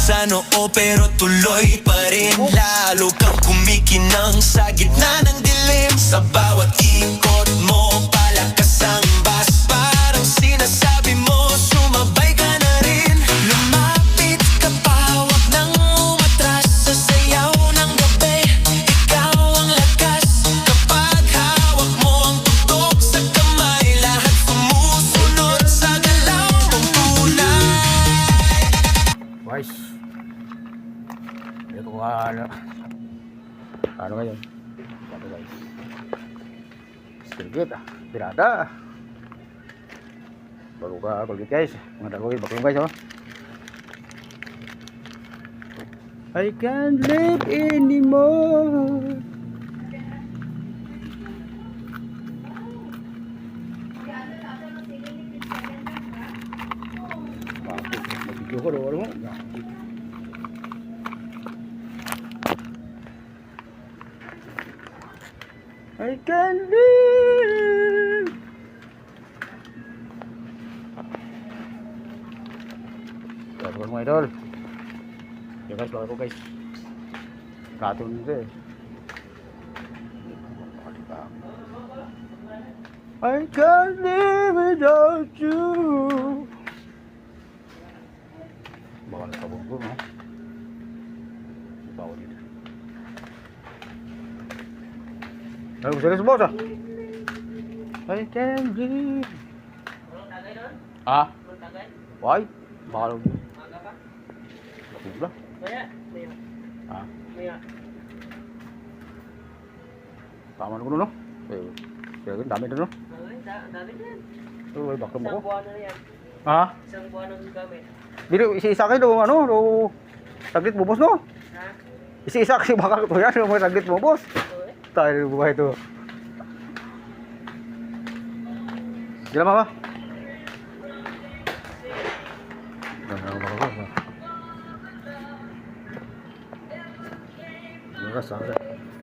sa noo pero tuloy pa rin. Lalo kang kumikinang sa gitna ng dilim. Sa bawat ikot mo palakas ang bas. Parang sinasabi mo sumabay ka na rin. Lumapit ka pa, wag nang umatras. Sa sayaw ng gabi, ikaw ang lakas. Kapag hawak mo ang tutok sa kamay, lahat sumusunod sa galaw mong tunay. Guys, ito nga ano ngayon? Ito guys, Colgate pirata. Bago ka Colgate guys, mga Colgate bago guys oh. I can't live anymore. Mag-video ko doon mo. I can't live. Bago mga idol. Yo guys, bago guys. Katun nito eh. I can't live without you. Baka nasabog ko, no? Bawal dito. Ay, gusto rin sa boss, ah. I can't live. Ah? Why? Baka lang dito. Nakubla? Ah? Tama na ko, no? Kaya ganun, dami na, no? Dami din. Ay, bakit mo ko? Isang buwan na yan. Ha? Isang buwan ang gamit. Dito, isa-isa kayo, ano, taglit mo, boss, no? Ha? Isa-isa kasi baka ito yan, may taglit mo, boss. Ito eh. Tayo buhay ito. Sila mama. Saan